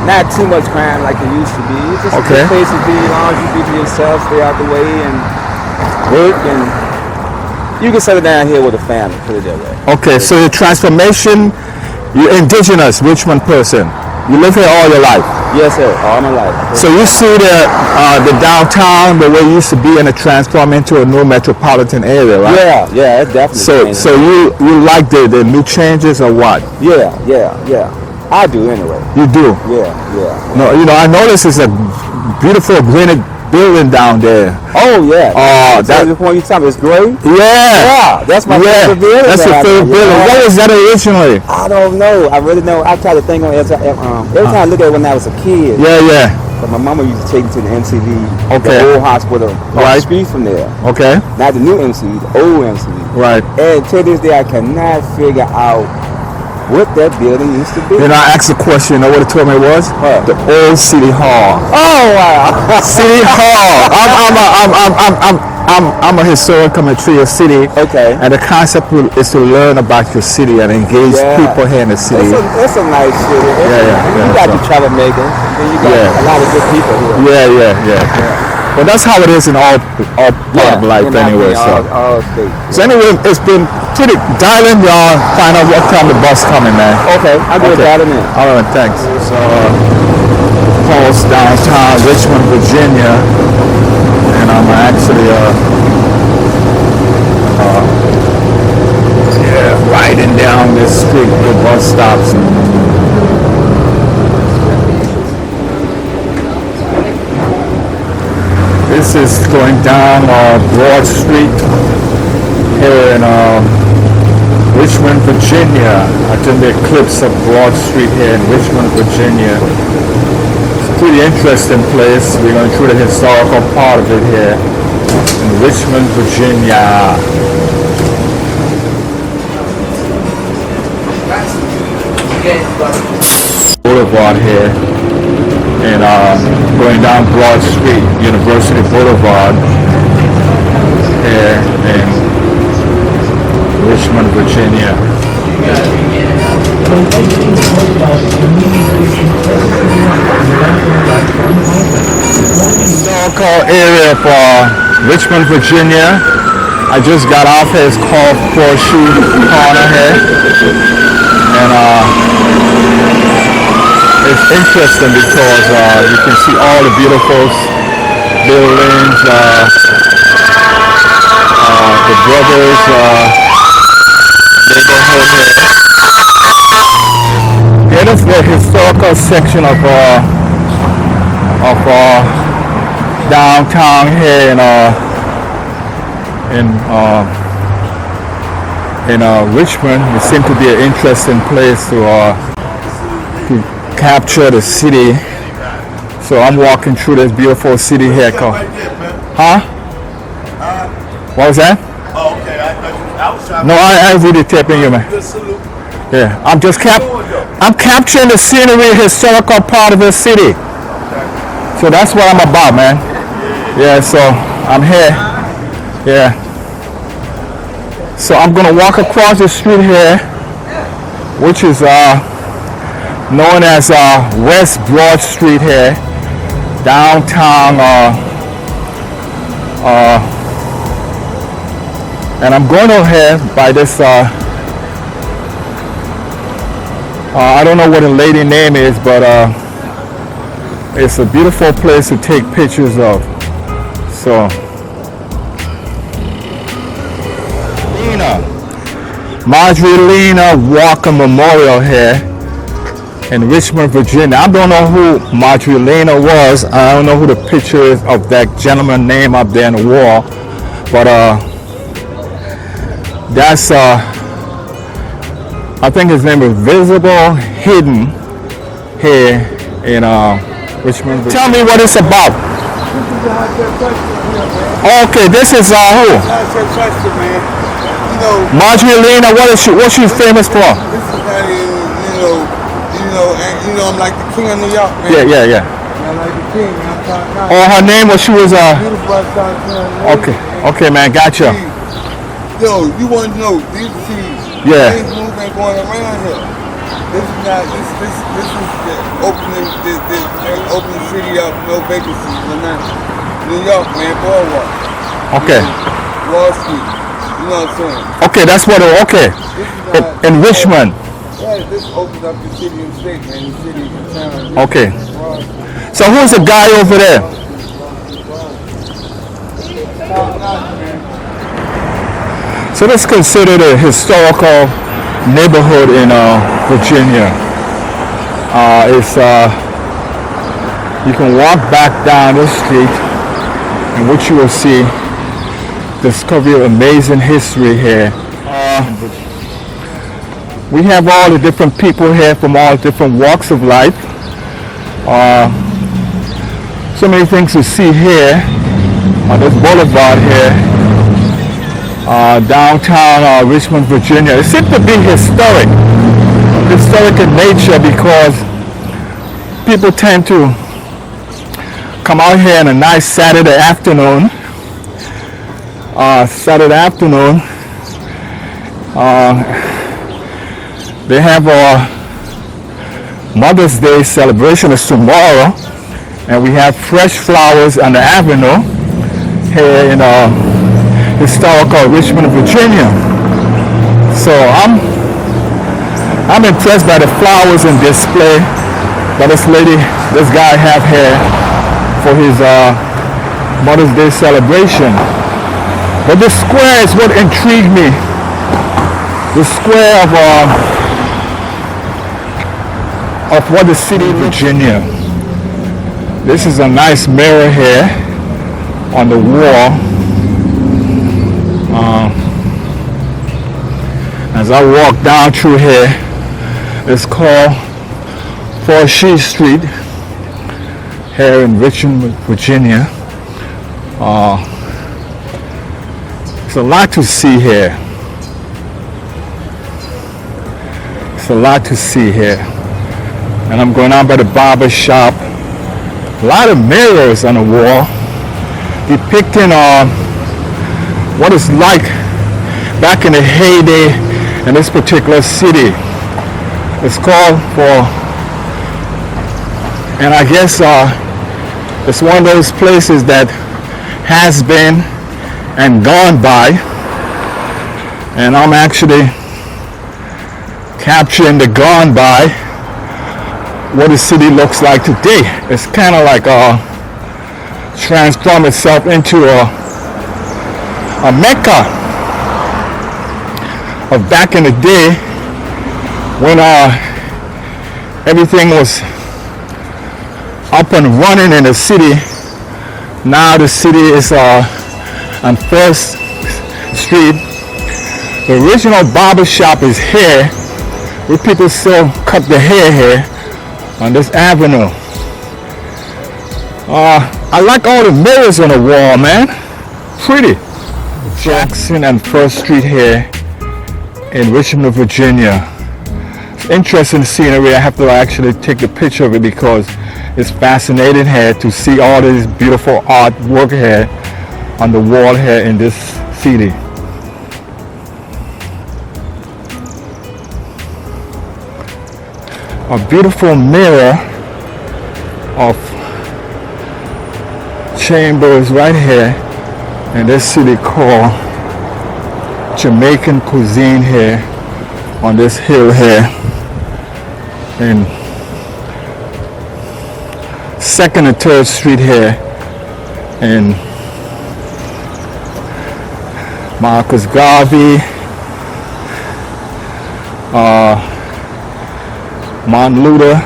not too much crime like it used to be. It's just a Okay. good place to be as long as you be to yourself, stay out the way, and work, and you can settle down here with a family, put it that way. Okay, so your transformation, you're indigenous Richmond person. You live here all your life. Yes, sir, all my life. So you see the downtown, the way it used to be, and it transformed into a new metropolitan area, right? Yeah, it's definitely So you like the new changes or what? Yeah. I do anyway. You do? Yeah. No, I noticed it's a beautiful granite building down there. Oh yeah. That's the point you tell me. It's great. Yeah, that's my favorite building. That's your favorite building. What was that originally? I don't know. I really don't. I try to think on every time I look at it when I was a kid. Yeah. But my mama used to take me to the MCV, Okay. the old hospital, Right. the street from there. Okay. Not the new MCV, the old MCV. Right. And to this day, I cannot figure out what that building used to be. Then I asked a question. You know what it told me it was? What? The old City Hall. Oh wow! City Hall. I'm a historical material city. Okay. And the concept is to learn about your city and engage people here in the city. It's a nice city. You got the troublemakers, and you got a lot of good people here. Yeah. But that's how it is in all part of life anyway. All states. So anyway, it's been pretty dialing, y'all. Find out what time the bus coming, man. Okay, I'll do that in a minute. All right, thanks. So, Paul's downtown Richmond, Virginia, and I'm actually riding down this street with bus stops. This is going down Broad Street here in Richmond, Virginia. I took the eclipse of Broad Street here in Richmond, Virginia. It's a pretty interesting place. We're going through the historical part of it here in Richmond, Virginia. Boulevard here. And going down Broad Street, University Boulevard here in Richmond, Virginia. Historical area of Richmond, Virginia. I just got off here. It's called Horseshoe Corner here. And it's interesting because you can see all the beautiful buildings, the brothers neighborhood here. Here is the historical section of downtown here in Richmond. It seems to be an interesting place to capture the city. So I'm walking through this beautiful city here called, what was that? Oh, okay. I was trying No, I really taping you, man. to salute. Yeah, I'm just I'm capturing the scenery, historical part of the city. So that's what I'm about, man. Yeah, so I'm here. Yeah. So I'm gonna walk across the street here, which is known as West Broad Street here, downtown, and I'm going over here by this, I don't know what the lady name is, but it's a beautiful place to take pictures of. So, Marjorie Lena Walker Memorial here in Richmond, Virginia. I don't know who Marjorie Lena was. I don't know who the picture is of that gentleman name up there in the wall. But that's, I think his name is Visible Hidden here in Richmond, Virginia. Tell me what it's about. Okay, this is who? Marjorie Lena, what's she famous for? This is I'm like the king of New York, man. Yeah. I'm like the king. Oh, her name was, she was Okay, man, gotcha. Yo, you want to know these things? Yeah. Things moving going around here. This is not. This is the opening. The opening city up. No vacancies. We're not. New York, man. Boardwalk. Okay. Wall Street. You know what I'm saying? Okay, that's what. Okay. This is In Richmond. Yeah, this opens up the city and state, man. The city and town. Okay. So who's the guy over there? So let's consider the historical neighborhood in Virginia. You can walk back down the street, and what you will see, discover amazing history here. We have all the different people here from all different walks of life. So many things to see here on this boulevard here. Downtown Richmond, Virginia. It seems to be historic in nature because people tend to come out here on a nice Saturday afternoon. They have a Mother's Day celebration is tomorrow, and we have fresh flowers on the avenue here in historical Richmond, Virginia. So I'm impressed by the flowers and display that this guy have here for his Mother's Day celebration. But the square is what intrigued me. The square of what the city of Virginia. This is a nice mirror here on the wall. As I walk down through here, it's called 4th Street here in Richmond, Virginia. It's a lot to see here. It's a lot to see here. And I'm going out by the barber shop. A lot of mirrors on the wall depicting what it's like back in the heyday in this particular city. It's called and I guess it's one of those places that has been and gone by, and I'm actually capturing the gone by, what the city looks like today. It's kind of like transformed itself into a mecca of back in the day when everything was up and running in the city. Now the city is on 1st Street. The original barber shop is here, where people still cut the hair here on this avenue. I like all the mirrors on the wall, man. Pretty. Jackson and 1st Street here in Richmond, Virginia. It's interesting scenery. I have to actually take a picture of it because it's fascinating here to see all this beautiful artwork here on the wall here in this city. A beautiful mirror of chambers right here in this city called Jamaican cuisine here on this hill here in 2nd and 3rd Street here in Marcus Garvey, Martin Luther.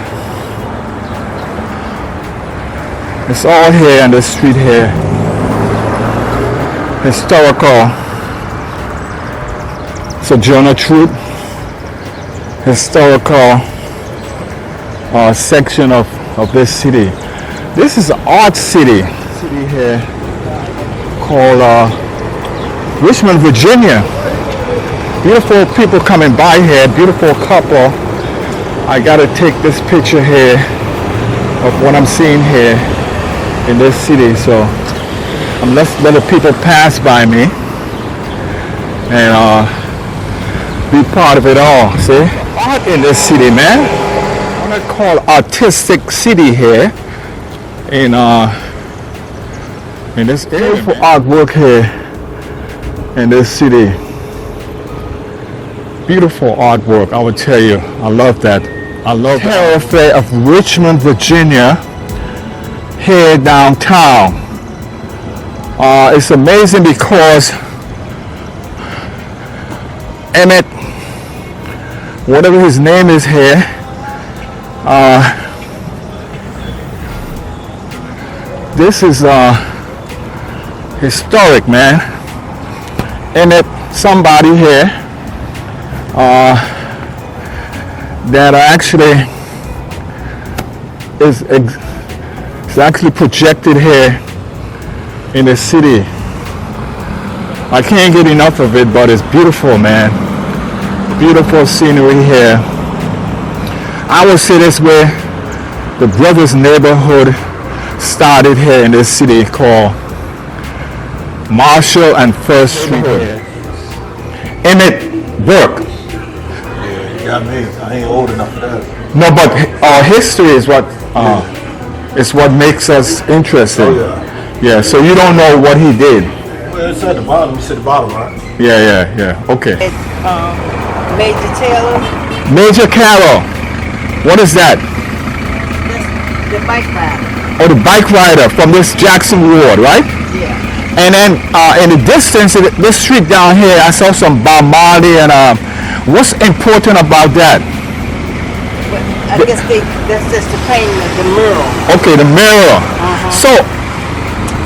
It's all here on this street here. Historical Sojourner Truth, historical section of this city. This is an art city here called Richmond, Virginia. Beautiful people coming by here, beautiful couple. I gotta take this picture here of what I'm seeing here in this city. So I'm letting people pass by me and be part of it all, see? art in this city, man. What I call artistic city here in this beautiful artwork here in this city. Beautiful artwork, I would tell you. I love that. I love the thoroughfare of Richmond, Virginia, here downtown. It's amazing because Emmett, whatever his name is here, this is historic, man. Emmett, somebody here that actually is actually projected here in the city. I can't get enough of it, but it's beautiful, man. Beautiful scenery here. I would say this where the Brothers neighborhood started here in this city called Marshall and First Street. Emmett Burke. Yeah, you got me. I ain't old enough for that. No, but history is what makes us interested. Oh, Yeah, so you don't know what he did. Well, it's at the bottom. It's at the bottom, right? Yeah. Okay. Major Taylor, Major Carroll. What is that? that's the bike rider. Oh, the bike rider from this Jackson Ward, right? Yeah. And then in the distance, this street down here, I saw some Bob Marley and what's important about that? But I guess that's just the painting of the mural. Okay, the mirror. So,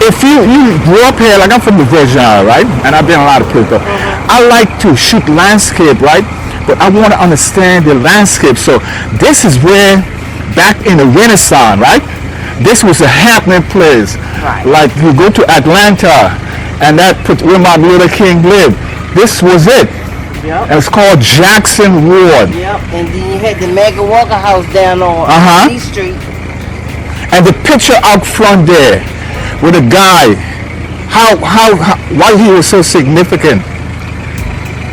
if you grew up here, like I'm from the Virgin Islands, right? And I've been a lot of places. I like to shoot landscape, right? But I want to understand the landscape. So this is where, back in the Renaissance, right? This was a happening place. Right. Like you go to Atlanta, and that where Martin Luther King lived. This was it. Yep. And it's called Jackson Ward. Yep. And then you had the Maggie Walker house down on D Street. And the picture out front there with a guy, why he was so significant.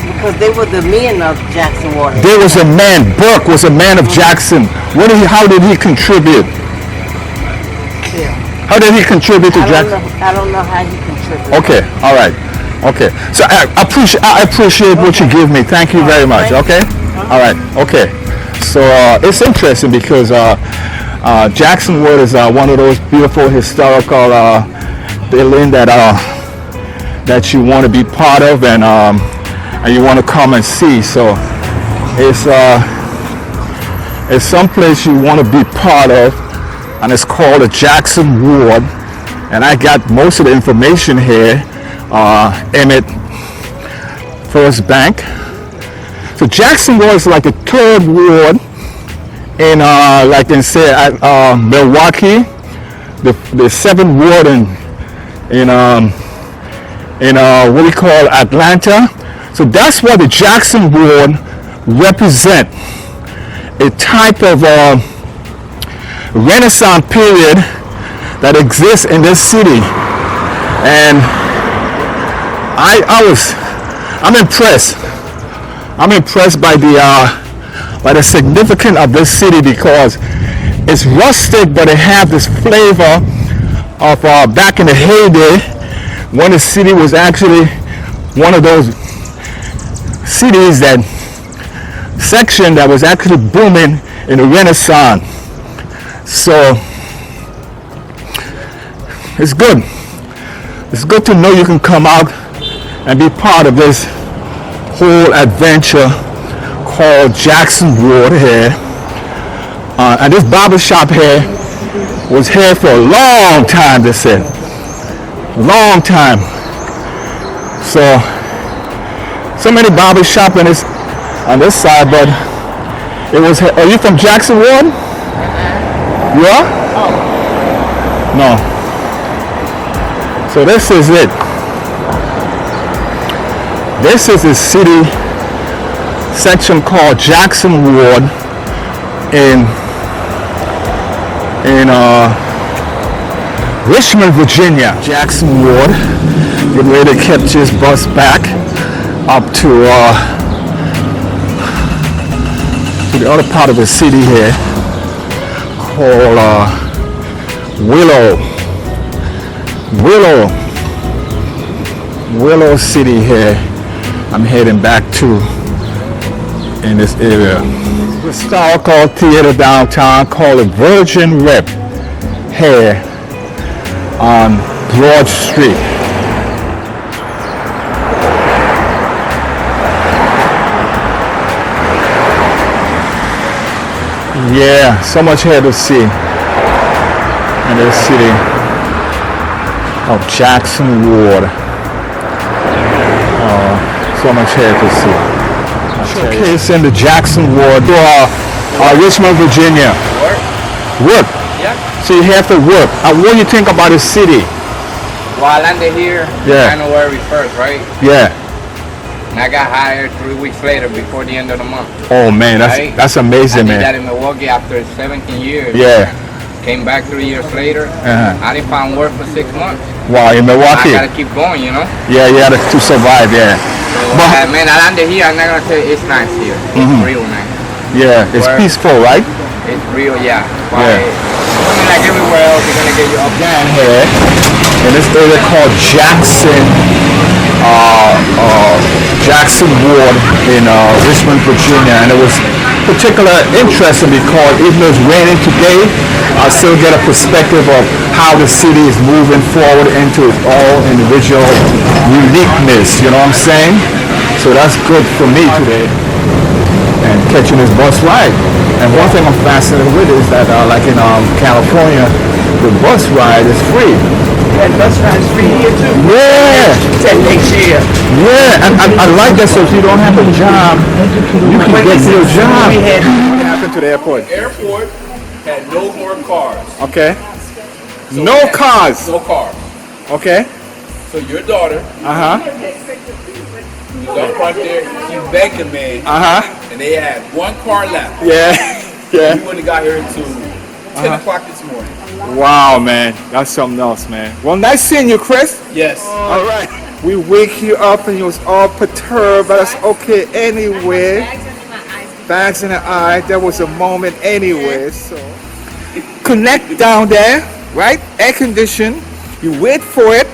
Because they were the men of Jackson Water. There was a man, Burke was a man of Jackson. How did he contribute? Yeah. How did he contribute to Jackson? I don't know how he contributed. Okay, all right. Okay, so I appreciate what you give me. Thank you very much. Okay, all right. Okay, so it's interesting because Jackson Wood is one of those beautiful historical buildings that you want to be part of and you want to come and see. So it's someplace you want to be part of, and it's called the Jackson Ward. And I got most of the information here. Emmett First Bank. So Jackson Ward is like the third ward in like in say Milwaukee, the seventh ward in what we call Atlanta. So that's what the Jackson Ward represent, a type of Renaissance period that exists in this city. And I'm impressed. I'm impressed by the significance of this city because it's rustic, but it has this flavor of back in the heyday when the city was actually one of those cities section that was actually booming in the Renaissance. So it's good. It's good to know you can come out and be part of this whole adventure called Jackson Ward here. And this barber shop here was here for a long time, they said. Long time. So many barber shop on this side, but it was. Are you from Jackson Ward? You are? No. So this is it. This is a city section called Jackson Ward in Richmond, Virginia. Jackson Ward. Getting ready to catch his bus back up to to the other part of the city here called Willow City here. I'm heading back to in this area. Historical theater downtown called the Virgin Rep here on Broad Street. Yeah, so much here to see in this city of Jackson Ward. So much here to see. Showcase in the Jackson Ward to Richmond, Virginia. Work. Yeah. So you have to work. What do you think about the city? Well, I landed here January 1st, right? Yeah. And I got hired 3 weeks later before the end of the month. Oh man, Right? that's amazing, I did man. that in Milwaukee after 17 years. Yeah. Came back 3 years later. Uh-huh. I didn't find work for 6 months. Wow, in Milwaukee. I gotta keep going, you know? Yeah, you had to survive, yeah. So, But- man, I landed here. I'm not gonna tell you it's nice here. It's real nice. Yeah, it's Work. peaceful, right? It's real, yeah. Yeah. I mean, like everywhere else, they're gonna get you up. Down here in this area called Jackson Ward in Richmond, Virginia, and it was particularly interesting because even though it's raining today, I still get a perspective of how the city is moving forward into its all individual uniqueness. You know what I'm saying? So that's good for me today. And catching this bus ride. And one thing I'm fascinated with is that, like in California, the bus ride is free. And bus rides free here too. Yeah, Till next year. yeah, and I like that. So if you don't have a job, you can get your job. We had What happened to the airport? Airport had no more cars. Okay. No cars. No cars. Okay. So your daughter, Uh huh. she's up front there, she's banking man, and they had one car left. Yeah. Yeah. We wouldn't have got here until 10 o'clock this morning. Wow, man, that's something else, man. Well, nice seeing you, Chris. Yes. All right. We wake you up and you was all perturbed, but that's okay anyway. Bags in the eye. There was a moment anyway. So connect down there, right? Air condition. You wait for it.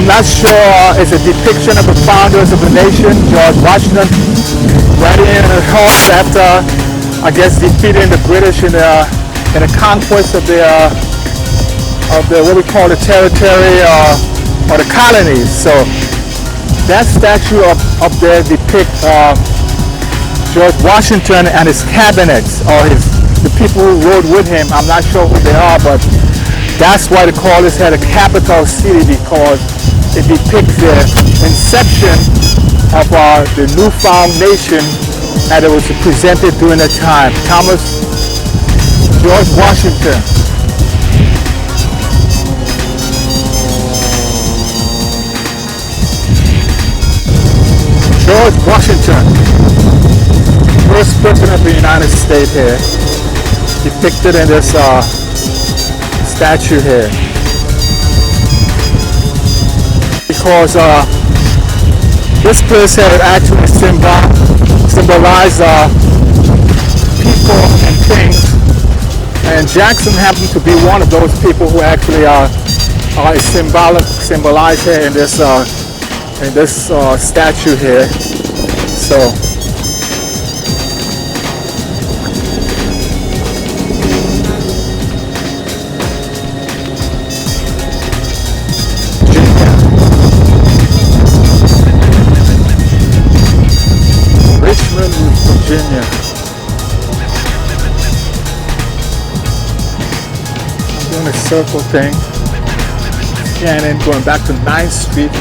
not sure it's a depiction of the founders of the nation, George Washington, riding in a horse after, I guess, defeating the British in the conquest of the what we call the territory or the colonies. So that statue up there depicts George Washington and his cabinets, or the people who rode with him. I'm not sure who they are, but that's why they call this here the capital city, because it depicts the inception of the newfound nation that it was presented during that time. George Washington. George Washington, first president of the United States here, depicted in this statue here. Because this place here actually symbolizes people and things, and Jackson happened to be one of those people who actually is symbolized here in this statue here. So Richmond, Virginia. I'm doing a circle thing, scanning, going back to 9th Street.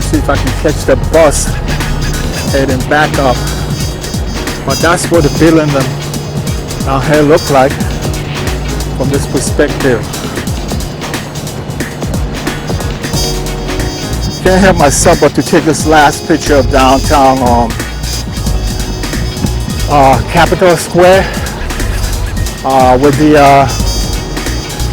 See if I can catch the bus heading back up. But that's what the building down here look like from this perspective. Can't help myself but to take this last picture of downtown Capitol Square with the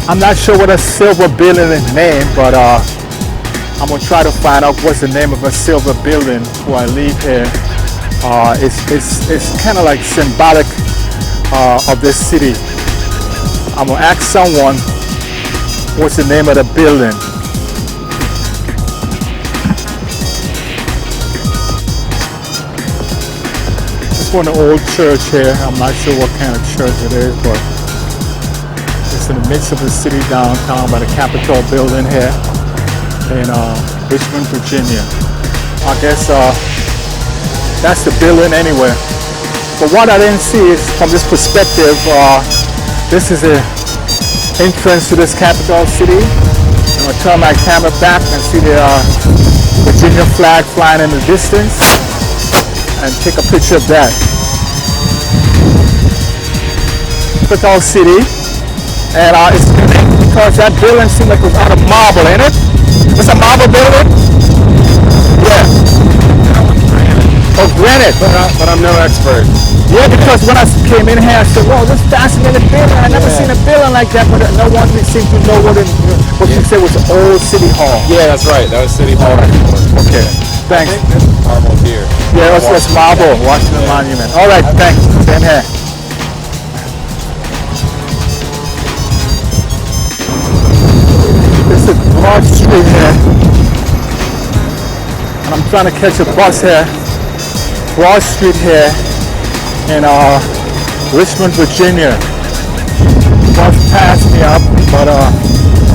I'm not sure what a silver building is named, but I'm gonna try to find out what's the name of a silver building before I leave here. It's kind of like symbolic of this city. I'm gonna ask someone what's the name of the building. This one, an old church here. I'm not sure what kind of church it is, but it's in the midst of the city downtown by the Capitol building here in Richmond, Virginia. I guess that's the building anyway. But what I didn't see is from this perspective, this is the entrance to this capital city. I'm gonna turn my camera back and see the Virginia flag flying in the distance and take a picture of that. Capital city, and it's unique because that building seemed like it was out of marble, ain't it? It's a marble building? Yeah. Oh, granite. But I'm no expert. Yeah, because when I came in here, I said, "Whoa, this fascinating building. I never seen a building like that." But no one seemed to know what you said was the old city hall. Yeah, that's right. That was City Hall. Okay. Thanks. Marble here. Yeah, that's marble. Washington Monument. All right. Thanks. Same here. This is Broad Street here, and I'm trying to catch a bus here. Broad Street here in Richmond, Virginia. Bus passed me up, but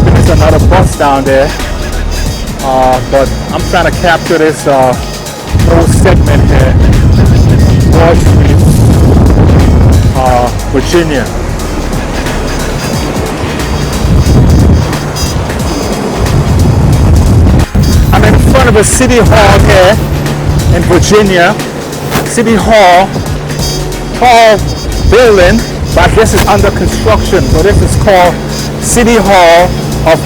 there's another bus down there. But I'm trying to capture this whole segment here. Broad Street, Virginia. I'm in front of a city hall here in Virginia. City Hall, tall building, but I guess it's under construction. So this is called City Hall of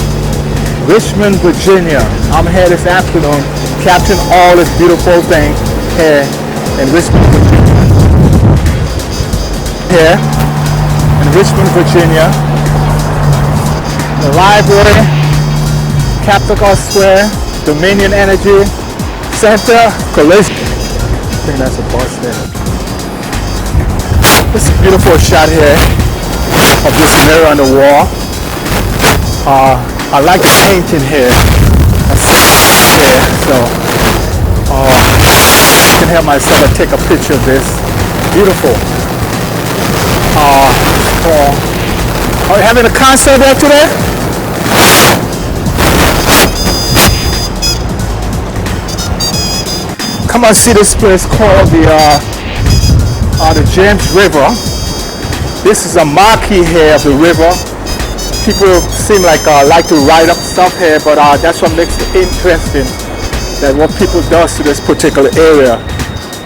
Richmond, Virginia. I'm here this afternoon capturing all this beautiful thing here in Richmond, Virginia. Here in Richmond, Virginia, the library, Capitol Square, Dominion Energy Center, Collision. I think that's a bus there. This is a beautiful shot here of this mirror on the wall. I like the painting here. here. So I can help myself and take a picture of this. Beautiful. Are you having a concert there today? Come and see this place called the James River. This is a marquee here of the river. People seem like to write up stuff here, but that's what makes it interesting. That what people does to this particular area.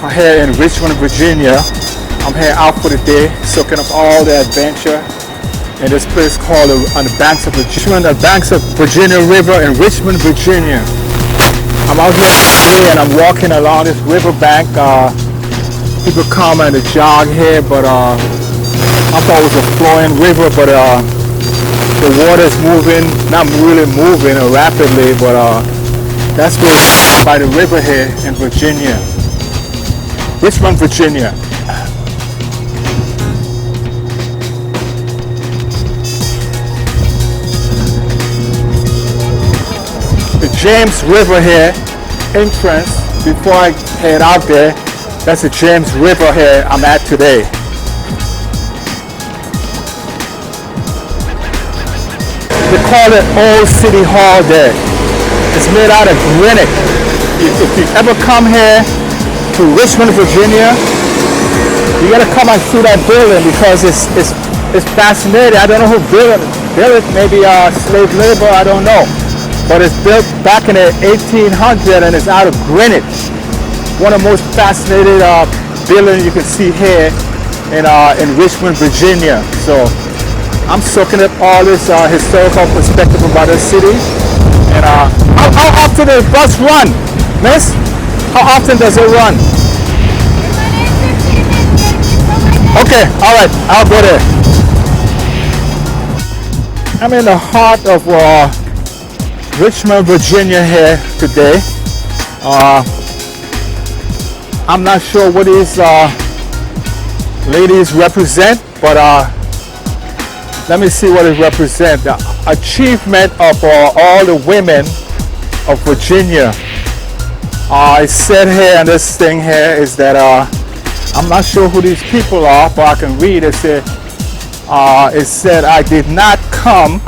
I'm here in Richmond, Virginia. I'm here out for the day, soaking up all the adventure in this place called on the banks of Virginia River in Richmond, Virginia. I'm out here today and I'm walking along this river bank. People come and jog here, but I thought it was a flowing river, but the water is moving, not really moving rapidly, but that's where by the river here in Virginia, Richmond, Virginia. The James River here, entrance, before I head out there, that's the James River here I'm at today. They call it Old City Hall there. It's made out of granite. If you ever come here to Richmond, Virginia, you gotta come and see that building because it's fascinating. I don't know who built it, maybe slave labor, I don't know. But it's built back in the 1800s and it's out of granite. One of the most fascinating buildings you can see here in Richmond, Virginia. So I'm soaking up all this historical perspective about this city. And how often does the bus run, miss? How often does it run? Okay, all right, I'll go there. I'm in the heart of Richmond, Virginia here today. I'm not sure what these ladies represent, but let me see what it represents. The achievement of all the women of Virginia. It said here, and this thing here is that I'm not sure who these people are, but I can read. It said I did not come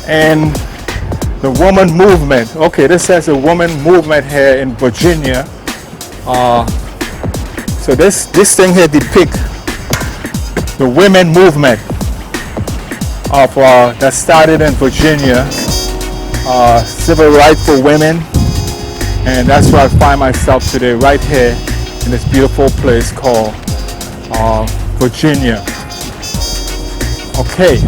in the woman movement. Okay, this says a woman movement here in Virginia. So this thing here depicts the women movement of that started in Virginia, civil rights for women, and that's where I find myself today, right here in this beautiful place called Virginia. Okay.